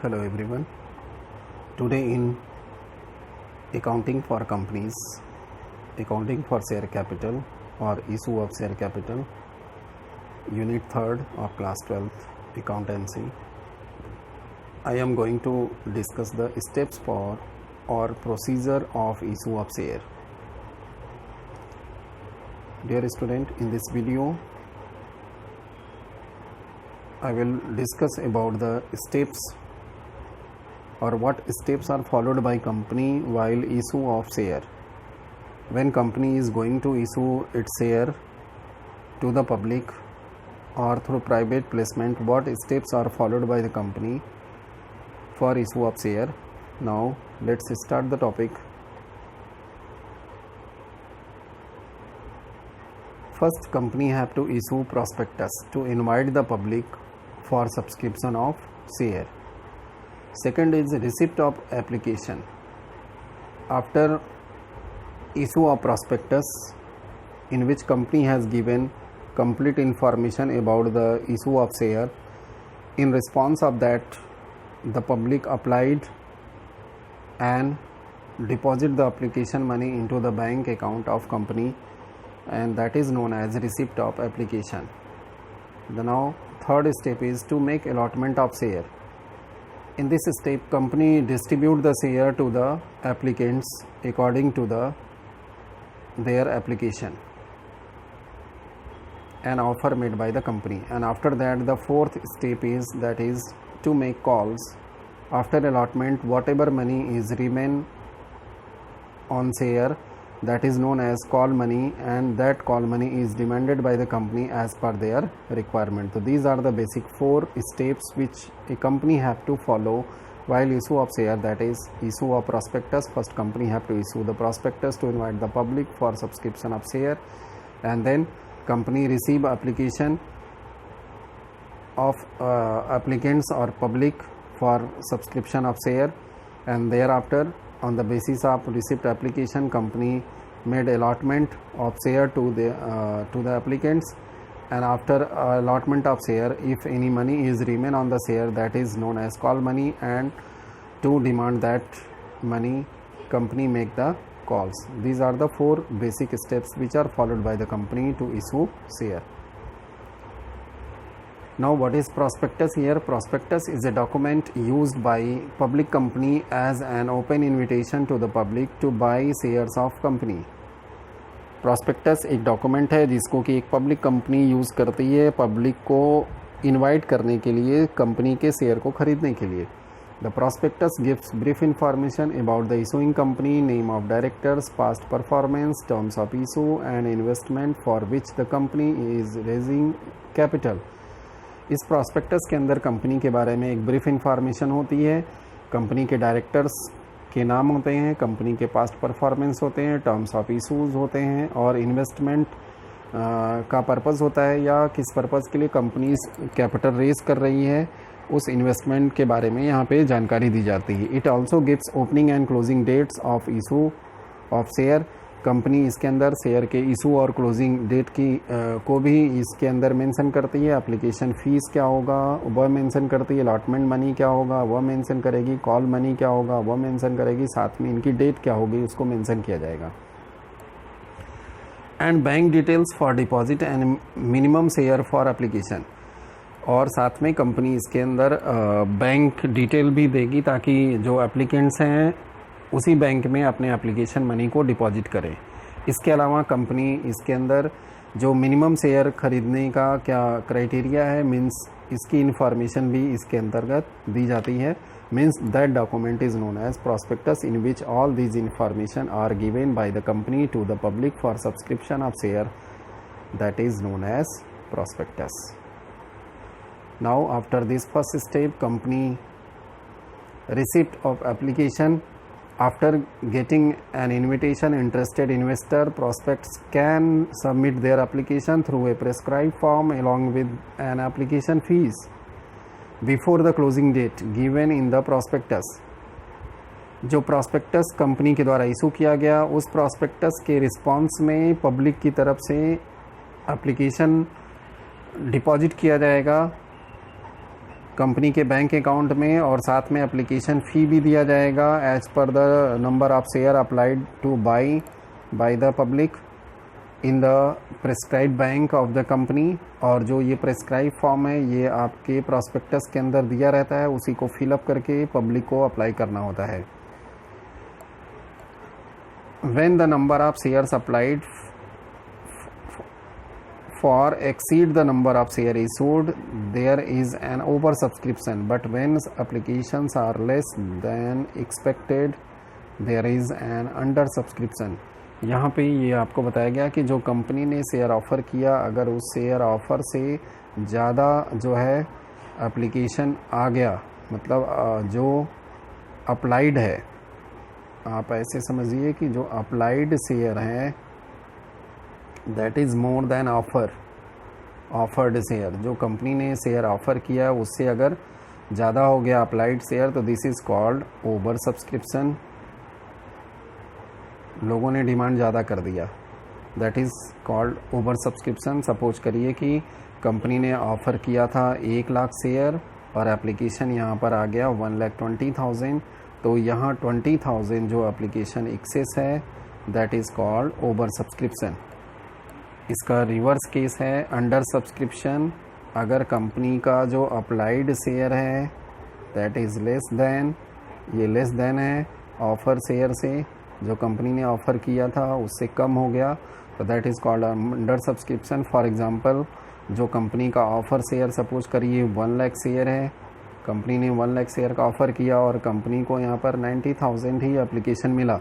Hello everyone. Today in accounting for companies, accounting for share capital or issue of share capital, unit 3rd of class 12th accountancy, I am going to discuss the steps for or procedure of issue of share. Dear student, in this video I will discuss about the steps or what steps are followed by company while issue of share. When company is going to issue its share to the public or through private placement, what steps are followed by the company for issue of share. Now let's start the topic. First, company have to issue prospectus to invite the public for subscription of share. Second is receipt of application. After issue of prospectus, in which company has given complete information about the issue of share, in response of that the public applied and deposit the application money into the bank account of company, and that is known as receipt of application. The now third step is to make allotment of share. In this step, company distribute the share to the applicants according to their application and offer made by the company. And after that, the fourth step is to make calls. After allotment, whatever money is remain on share, that is known as call money, and that call money is demanded by the company as per their requirement. So these are the basic 4 steps which a company have to follow while issue of share, that is issue of prospectus. First, company have to issue the prospectus to invite the public for subscription of share, and then company receive application of applicants or public for subscription of share, and thereafter on the basis of receipt application, company made allotment of share to the applicants, and after allotment of share, if any money is remain on the share, that is known as call money, and to demand that money, company make the calls. These are the 4 basic steps which are followed by the company to issue share. Now, what is prospectus here? Prospectus is a document used by public company as an open invitation to the public to buy shares of company. prospectus एक document है जिसको कि एक public company use करती है public को invite करने के लिए कंपनी के शेयर को खरीदने के लिए. The prospectus gives brief information about the issuing company, name of directors, past performance, terms of issue and investment for which the company is raising capital. इस प्रॉस्पेक्टस के अंदर कंपनी के बारे में एक ब्रीफ इंफॉर्मेशन होती है. कंपनी के डायरेक्टर्स के नाम होते हैं, कंपनी के पास्ट परफॉर्मेंस होते हैं, टर्म्स ऑफ इशूज़ होते हैं, और इन्वेस्टमेंट का पर्पज़ होता है या किस पर्पज़ के लिए कंपनी कैपिटल रेज कर रही है, उस इन्वेस्टमेंट के बारे में यहाँ पे जानकारी दी जाती है. It also gives opening and closing dates of issue of share. Company इसके अंदर शेयर के इशू और क्लोजिंग डेट की को भी इसके अंदर मेंशन करती है. एप्लीकेशन फ़ीस क्या होगा वह मेंशन करती है. अलॉटमेंट मनी क्या होगा वह मेंशन करेगी. कॉल मनी क्या होगा वह मेंशन करेगी. साथ में इनकी डेट क्या होगी उसको मेंशन किया जाएगा. And bank details for deposit and minimum share for application. और साथ में कंपनी इसके अंदर बैंक डिटेल भी देगी ताकि जो एप्लीकेंट्स हैं उसी बैंक में अपने एप्लीकेशन मनी को डिपॉजिट करें. इसके अलावा कंपनी इसके अंदर जो मिनिमम शेयर खरीदने का क्या क्राइटेरिया है, मीन्स इसकी इन्फॉर्मेशन भी इसके अंतर्गत दी जाती है. Means that document is known as prospectus in which all these information are given by the company to the public for subscription of share, that is known as prospectus. Now after this first step, company receipt of application. After getting an invitation, interested investor prospects can submit their application through a prescribed form along with an application fees before the closing date given in the prospectus. जो prospectus company के द्वारा issue किया गया, उस prospectus के response में public की तरफ से एप्लीकेशन डिपॉजिट किया जाएगा कंपनी के बैंक अकाउंट में, और साथ में एप्लीकेशन फ़ी भी दिया जाएगा as per the number of share applied to buy the public in the prescribe bank of the company. और जो ये प्रेस्क्राइब फॉर्म है ये आपके प्रॉस्पेक्टस के अंदर दिया रहता है, उसी को फिलअप करके पब्लिक को अप्लाई करना होता है। When the number of shares applied for exceed the number of share issued, there is an over subscription, but when applications are less than expected, there is an under subscription। यहाँ पे ये आपको बताया गया कि जो कंपनी ने share offer किया, अगर उस शेयर ऑफ़र से ज़्यादा जो है एप्लीकेशन आ गया, मतलब जो अप्लाइड है, आप ऐसे समझिए कि जो अप्लाइड शेयर हैं that is more than offered share, जो कंपनी ने शेयर ऑफ़र किया उससे अगर ज़्यादा हो गया अप्लाइड शेयर, तो this is called over subscription. लोगों ने डिमांड ज़्यादा कर दिया, that is called over subscription. Suppose करिए कि कंपनी ने ऑफ़र किया था 1 लाख शेयर और एप्लीकेशन यहाँ पर आ गया 1,20,000, तो यहाँ 20,000 जो एप्लीकेशन एक्सेस है that is called over subscription. इसका रिवर्स केस है अंडर सब्सक्रिप्शन। अगर कंपनी का जो अप्लाइड शेयर है दैट इज़ लेस देन, ये लेस देन है ऑफ़र शेयर से, जो कंपनी ने ऑफ़र किया था उससे कम हो गया, तो that is called under subscription. For example, जो कंपनी का ऑफ़र शेयर सपोज करिए 1 लाख शेयर है, कंपनी ने 1 लाख शेयर का ऑफ़र किया और कंपनी को यहाँ पर 90,000 ही एप्लीकेशन मिला,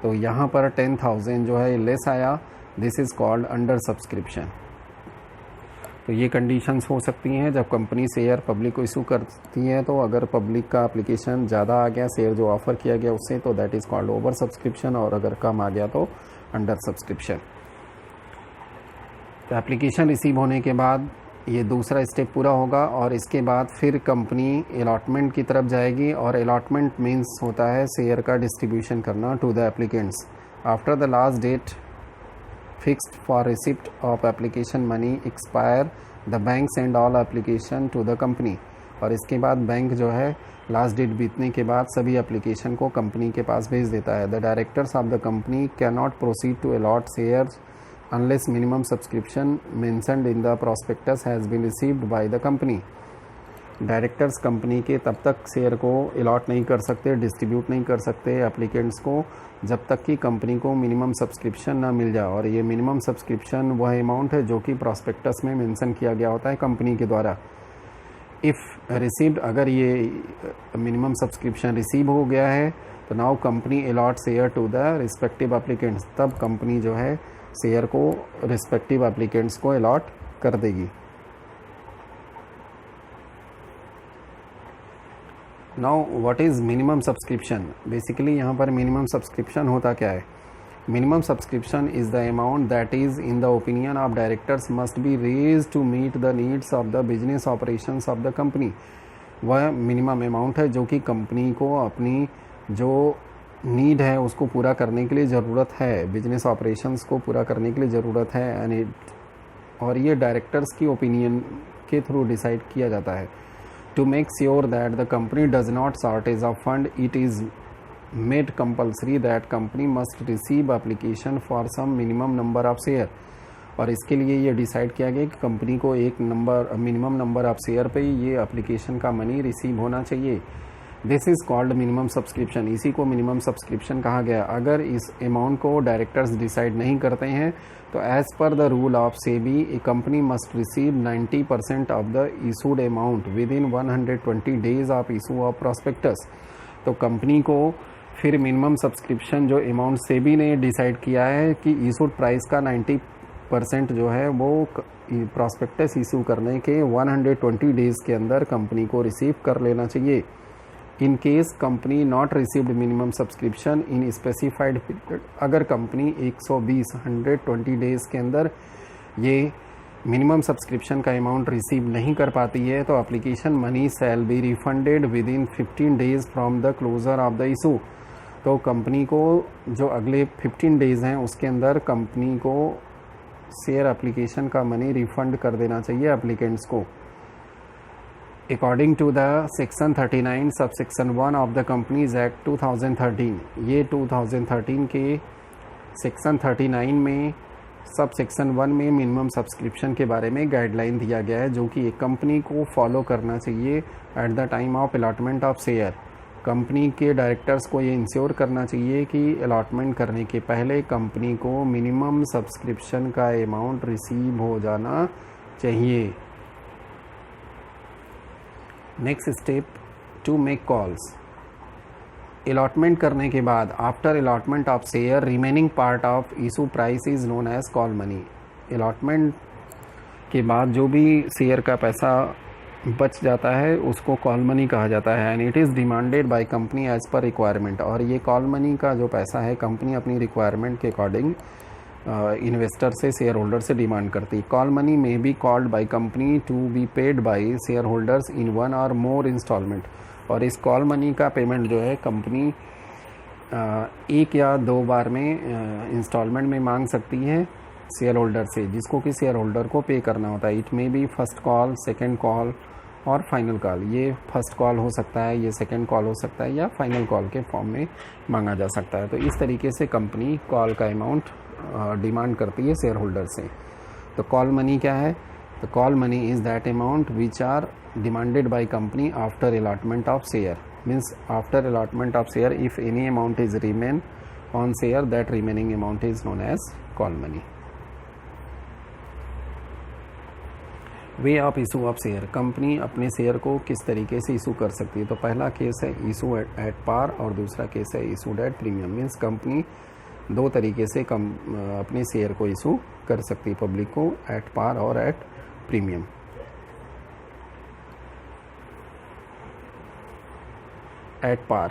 तो यहाँ पर 10,000 जो है लेस आया, this is called under subscription. तो ये कंडीशंस हो सकती हैं जब कंपनी शेयर पब्लिक को इशू करती है, तो अगर पब्लिक का एप्लीकेशन ज़्यादा आ गया शेयर जो ऑफ़र किया गया उससे, तो that is called over subscription, और अगर कम आ गया तो अंडर सब्सक्रिप्शन। तो एप्लीकेशन रिसीव होने के बाद ये दूसरा स्टेप पूरा होगा और इसके बाद फिर कंपनी अलॉटमेंट की तरफ जाएगी, और अलॉटमेंट मीन्स होता है शेयर का डिस्ट्रीब्यूशन करना to the applicants. After the last date fixed for receipt of application money expire, the bank send all application to the company। और इसके बाद बैंक जो है लास्ट डेट बीतने के बाद सभी एप्लीकेशन को कंपनी के पास भेज देता है। The directors of the company can not proceed to allot shares unless minimum subscription mentioned in the prospectus has been received by the company. Directors company के तब तक शेयर को अलॉट नहीं कर सकते, डिस्ट्रीब्यूट नहीं कर सकते एप्लीकेंट्स को, जब तक कि कंपनी को मिनिमम सब्सक्रिप्शन ना मिल जाए। और ये मिनिमम सब्सक्रिप्शन वह अमाउंट है जो कि प्रॉस्पेक्टस में मेंशन किया गया होता है कंपनी के द्वारा। इफ़ रिसीव्ड, अगर ये मिनिमम सब्सक्रिप्शन रिसीव हो गया है, तो now company allot share to the respective applicants, तब कंपनी जो है शेयर को रिस्पेक्टिव एप्लीकेंट्स को अलॉट कर देगी। Now what is minimum subscription? Basically यहाँ पर मिनिमम सब्सक्रिप्शन होता क्या है? Minimum subscription is the amount that is in the opinion of directors must be raise to meet the needs of the business operations of the company. वह minimum amount है जो कि company को अपनी जो नीड है उसको पूरा करने के लिए ज़रूरत है, बिजनेस ऑपरेशंस को पूरा करने के लिए ज़रूरत है, और ये डायरेक्टर्स की ओपिनियन के थ्रू डिसाइड किया जाता है। To make sure that the company does not shortage of fund, it is made compulsory that company must receive application for some minimum number of share। और इसके लिए ये डिसाइड किया गया कि कंपनी को एक मिनिमम नंबर ऑफ शेयर पे ये एप्लीकेशन का मनी रिसीव होना चाहिए। This is called minimum subscription, इसी को मिनिमम सब्सक्रिप्शन कहा गया। अगर इस अमाउंट को डायरेक्टर्स डिसाइड नहीं करते हैं, तो as per the rule of SEBI a company must receive 90% of the issued amount within 120 days of issue of prospectus. तो कंपनी को फिर मिनिमम सब्सक्रिप्शन जो अमाउंट सेबी ने डिसाइड किया है कि इशूड प्राइस का 90% जो है वो प्रॉस्पेक्टस इशू करने के 120 डेज़ के अंदर कंपनी को रिसीव कर लेना चाहिए। In case company not received minimum subscription in specified period, अगर कंपनी 120 डेज़ के अंदर ये मिनिमम सब्सक्रिप्शन का अमाउंट रिसीव नहीं कर पाती है, तो application money shall be refunded within 15 days from the closure of the issue. तो कंपनी को जो अगले 15 डेज़ हैं उसके अंदर कंपनी को शेयर एप्लीकेशन का मनी रिफंड कर देना चाहिए एप्लीकेंट्स को। According to the section 39 sub section 1 of the companies act 2013, ये 2013 के सेक्शन 39 में सब सेक्शन 1 में मिनिमम सब्सक्रिप्शन के बारे में गाइडलाइन दिया गया है, जो कि एक कंपनी को फॉलो करना चाहिए at the time of allotment of share. Company के डायरेक्टर्स को ये इंश्योर करना चाहिए कि अलॉटमेंट करने के पहले कंपनी को मिनिमम सब्सक्रिप्शन का अमाउंट रिसीव हो जाना चाहिए। Next step, to make calls. Allotment करने के बाद after allotment of share remaining part of issue price is known as call money. Allotment के बाद जो भी शेयर का पैसा बच जाता है उसको कॉल मनी कहा जाता है, and it is demanded by company as per requirement. और ये कॉल मनी का जो पैसा है कंपनी अपनी रिक्वायरमेंट के अकॉर्डिंग इन्वेस्टर से, शेयर होल्डर से डिमांड करती है। कॉल मनी में be called by company to be paid by share holders in 1 or more instalment. और इस कॉल मनी का पेमेंट जो है कंपनी 1 या 2 बार में इंस्टॉलमेंट में मांग सकती है शेयर होल्डर से, जिसको कि शेयर होल्डर को पे करना होता है। It may be first call, second call और फाइनल कॉल। ये फर्स्ट कॉल हो सकता है, ये सेकेंड कॉल हो सकता है, या फाइनल कॉल के फॉर्म में मांगा जा सकता है। तो इस तरीके से कंपनी कॉल का अमाउंट डिमांड करती है शेयर होल्डर से। तो कॉल मनी क्या है? The call money is that amount which are demanded by company after allotment of share. Means after allotment of share, if any amount is remain on share, that remaining amount is known as call money. Way of issue of share. Company अपने share को किस तरीके से issue कर सकती है? तो पहला केस है इशू एट पार और दूसरा केस है issued at premium. Means company 2 तरीके से अपने शेयर को इशू कर सकती है पब्लिक को, एट पार और at premium. At par,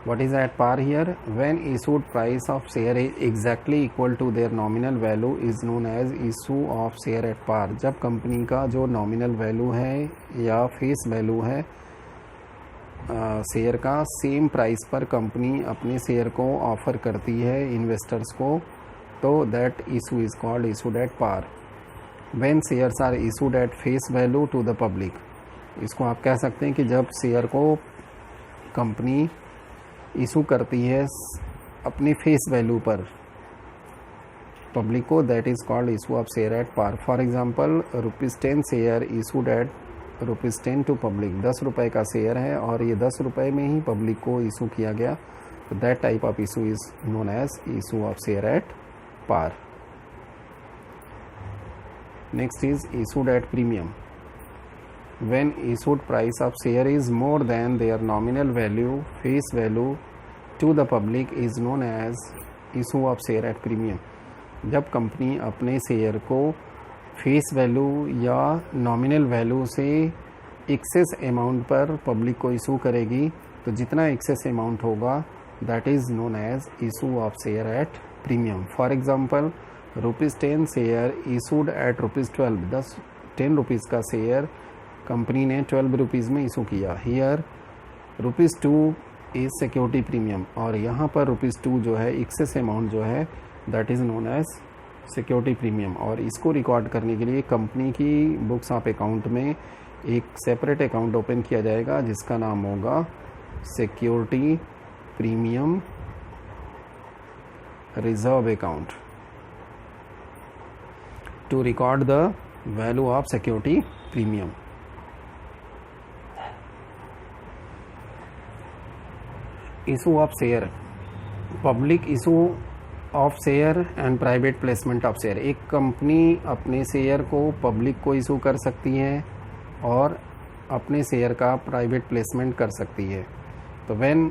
what is at par here? When issued price of share is exactly equal to their nominal value is known as issue of share at par। जब company का जो nominal value है या face value है share का, same price पर company अपने share को ऑफर करती है इन्वेस्टर्स को, तो that issue is called issued at par. When shares are issued at face value to the public, इसको आप कह सकते हैं कि जब शेयर को कंपनी इशू करती है अपनी फेस वैल्यू पर पब्लिक को, that is called issue of share at par. For example ₹10 share issued at ₹10 to public. 10 रुपये का शेयर है और ये 10 रुपये में ही पब्लिक को इशू किया गया, तो that type of issue is known as issue of share at par. Next is issued at premium. When issued price of share is more than their nominal value, face value to the public is known as issue of share at premium. जब company अपने share को face value या nominal value से excess amount पर public को issue करेगी, तो जितना एक्सेस अमाउंट होगा that is known as issue of share at premium. For example ₹10 share issued at ₹12, 10 rupees का शेयर कंपनी ने 12 रुपीज़ में इशू किया। हियर ₹2 इज़ सिक्योरिटी प्रीमियम, और यहाँ पर ₹2 जो है एक्सेस अमाउंट जो है that is known as security premium. और इसको रिकॉर्ड करने के लिए कंपनी की बुक्स ऑफ अकाउंट में एक सेपरेट अकाउंट ओपन किया जाएगा जिसका नाम होगा security premium reserve account, to record the value of security premium. Issue of share, public issue of share and private placement of share। एक कंपनी अपने शेयर को पब्लिक को इशू कर सकती है और अपने शेयर का प्राइवेट प्लेसमेंट कर सकती है। तो when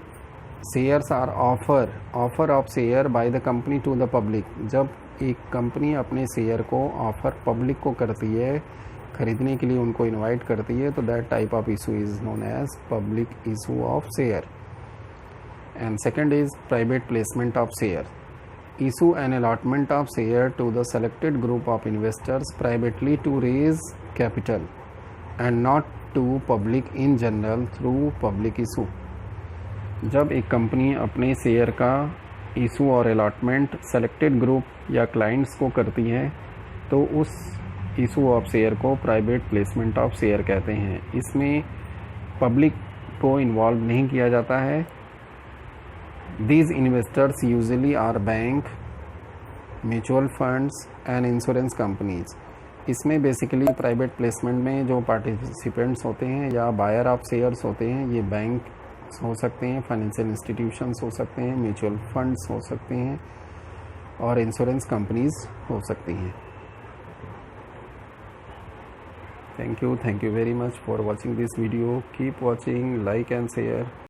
shares are offer of share by the company to the public, जब एक कंपनी अपने शेयर को ऑफर पब्लिक को करती है, खरीदने के लिए उनको इनवाइट करती है, तो that type of issue is known as public issue of share. And second is private placement of share. Issue an allotment of share to the selected group of investors privately to raise capital and not to public in general through public issue. जब एक company अपने share का issue और allotment selected group या clients को करती है, तो उस इशू ऑफ शेयर को प्राइवेट प्लेसमेंट ऑफ शेयर कहते हैं। इसमें पब्लिक को इन्वॉल्व नहीं किया जाता है। These investors usually are bank, mutual funds and insurance companies. इसमें बेसिकली प्राइवेट प्लेसमेंट में जो पार्टिसिपेंट्स होते हैं या बायर ऑफ शेयर्स होते हैं, ये बैंक हो सकते हैं, फाइनेंशियल इंस्टीट्यूशंस हो सकते हैं, म्यूचुअल फंड्स हो सकते हैं और इंश्योरेंस कंपनीज हो सकती हैं। Thank you very much for watching this video. Keep watching, like and share.